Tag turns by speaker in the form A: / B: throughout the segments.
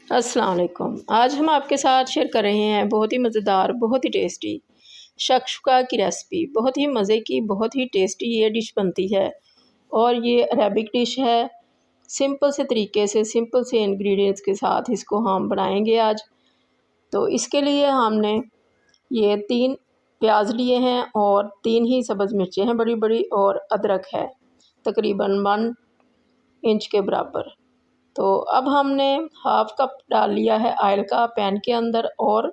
A: अस्सलाम वालेकुम। आज हम आपके साथ शेयर कर रहे हैं बहुत ही मज़ेदार, बहुत ही टेस्टी शक्शुका की रेसिपी। बहुत ही मज़े की, बहुत ही टेस्टी ये डिश बनती है और ये अरेबिक डिश है। सिंपल से तरीके से, सिंपल से इंग्रेडिएंट्स के साथ इसको हम बनाएंगे आज। तो इसके लिए हमने ये 3 प्याज लिए हैं और 3 ही सब्ज़ मिर्चें हैं बड़ी बड़ी, और अदरक है तकरीबन 1 इंच के बराबर। तो अब हमने हाफ़ कप डाल लिया है ऑयल का पैन के अंदर, और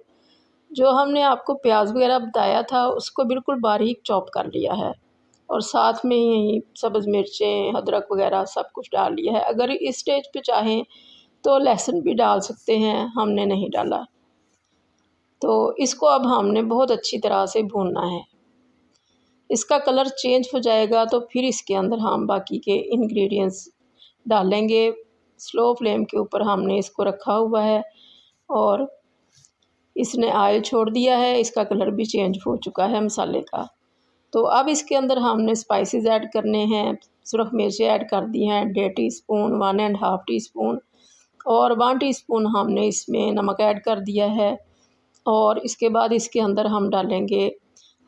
A: जो हमने आपको प्याज वगैरह बताया था उसको बिल्कुल बारीक चॉप कर लिया है, और साथ में ही सब्ज़ मिर्चें, अदरक वगैरह सब कुछ डाल लिया है। अगर इस स्टेज पे चाहें तो लहसुन भी डाल सकते हैं, हमने नहीं डाला। तो इसको अब हमने बहुत अच्छी तरह से भूनना है। इसका कलर चेंज हो जाएगा तो फिर इसके अंदर हम बाकी के इंग्रेडिएंट्स डालेंगे। स्लो फ्लेम के ऊपर हमने इसको रखा हुआ है और इसने ऑयल छोड़ दिया है, इसका कलर भी चेंज हो चुका है मसाले का। तो अब इसके अंदर हमने स्पाइसेस ऐड करने हैं। सुरख मिर्चें ऐड कर दी हैं 1.5 टीस्पून, 1.5 टीस्पून, और 1 टीस्पून हमने इसमें नमक ऐड कर दिया है। और इसके बाद इसके अंदर हम डालेंगे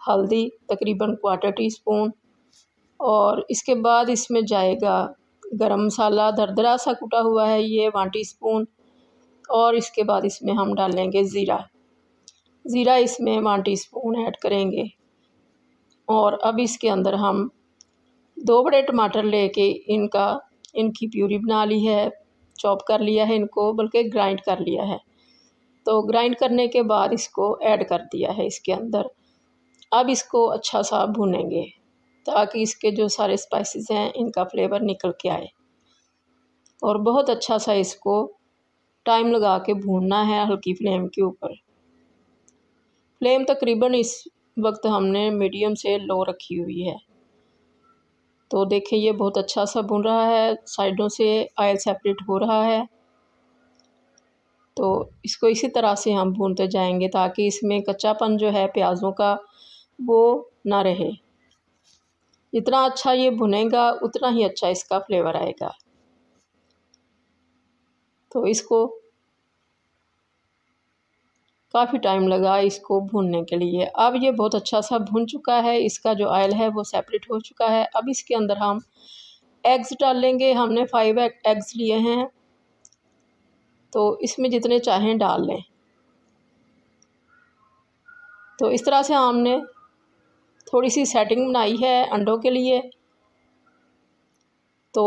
A: हल्दी तकरीबन 1/4 टीस्पून, और इसके बाद इसमें जाएगा गरम मसाला दरदरा सा कुटा हुआ है ये 1 टीस्पून, और इसके बाद इसमें हम डालेंगे ज़ीरा इसमें 1 टीस्पून ऐड करेंगे। और अब इसके अंदर हम 2 बड़े टमाटर लेके इनकी प्यूरी बना ली है, चॉप कर लिया है इनको, बल्कि ग्राइंड कर लिया है। तो ग्राइंड करने के बाद इसको ऐड कर दिया है इसके अंदर। अब इसको अच्छा सा भूनेंगे ताकि इसके जो सारे स्पाइसेस हैं इनका फ्लेवर निकल के आए, और बहुत अच्छा सा इसको टाइम लगा के भूनना है हल्की फ्लेम के ऊपर। फ्लेम तकरीबन इस वक्त हमने मीडियम से लो रखी हुई है। तो देखिए ये बहुत अच्छा सा भून रहा है, साइडों से ऑयल सेपरेट हो रहा है। तो इसको इसी तरह से हम भूनते जाएंगे ताकि इसमें कच्चापन जो है प्याज़ों का वो ना रहे। जितना अच्छा ये भुनेगा उतना ही अच्छा इसका फ्लेवर आएगा। तो इसको काफ़ी टाइम लगा इसको भूनने के लिए। अब ये बहुत अच्छा सा भुन चुका है, इसका जो ऑयल है वो सेपरेट हो चुका है। अब इसके अंदर हम एग्स डालेंगे। हमने 5 एग्स लिए हैं, तो इसमें जितने चाहें डाल लें। तो इस तरह से हमने थोड़ी सी सेटिंग बनाई है अंडों के लिए। तो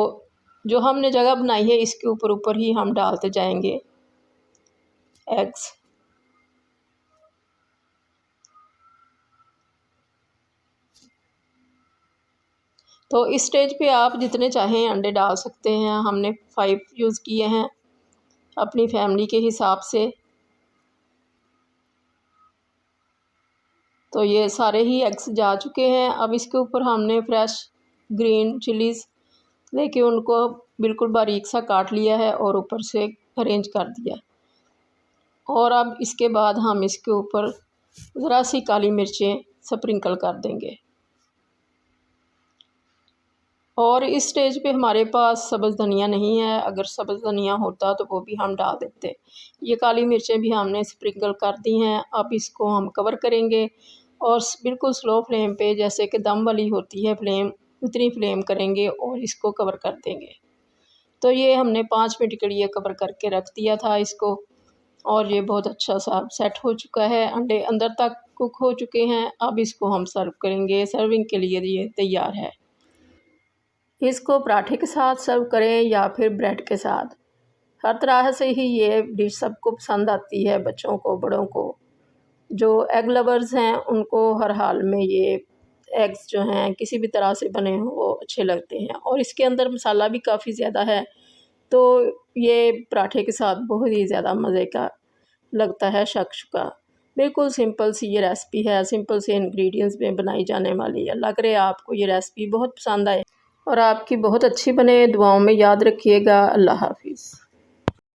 A: जो हमने जगह बनाई है इसके ऊपर ऊपर ही हम डालते जाएंगे एग्स। तो इस स्टेज पे आप जितने चाहें अंडे डाल सकते हैं। हमने 5 यूज़ किए हैं अपनी फैमिली के हिसाब से। तो ये सारे ही एग्स जा चुके हैं। अब इसके ऊपर हमने फ्रेश ग्रीन चिलीज़ लेके उनको बिल्कुल बारीक सा काट लिया है और ऊपर से अरेंज कर दिया। और अब इसके बाद हम इसके ऊपर ज़रा सी काली मिर्चें स्प्रिंकल कर देंगे। और इस स्टेज पे हमारे पास सब्ज़ धनिया नहीं है, अगर सब्ज़ धनिया होता तो वो भी हम डाल देते। ये काली मिर्चें भी हमने स्प्रिंकल कर दी हैं। अब इसको हम कवर करेंगे और बिल्कुल स्लो फ्लेम पे, जैसे कि दम वाली होती है फ्लेम, उतनी फ्लेम करेंगे और इसको कवर कर देंगे। तो ये हमने 5 मिनट के लिए कवर करके रख दिया था इसको, और ये बहुत अच्छा सा सेट हो चुका है। अंडे अंदर तक कुक हो चुके हैं। अब इसको हम सर्व करेंगे। सर्विंग के लिए ये तैयार है। इसको पराठे के साथ सर्व करें या फिर ब्रेड के साथ, हर तरह से ही ये डिश सबको पसंद आती है, बच्चों को, बड़ों को। जो एग लवर्स हैं उनको हर हाल में ये एग्स जो हैं किसी भी तरह से बने हों वो अच्छे लगते हैं, और इसके अंदर मसाला भी काफ़ी ज़्यादा है, तो ये पराठे के साथ बहुत ही ज़्यादा मज़े का लगता है शक्शुका। बिल्कुल सिंपल सी ये रेसिपी है, सिंपल से इंग्रेडिएंट्स में बनाई जाने वाली। अल्लाह करे आपको ये रेसिपी बहुत पसंद आए और आपकी बहुत अच्छी बने। दुआओं में याद रखिएगा। अल्लाह हाफिज़।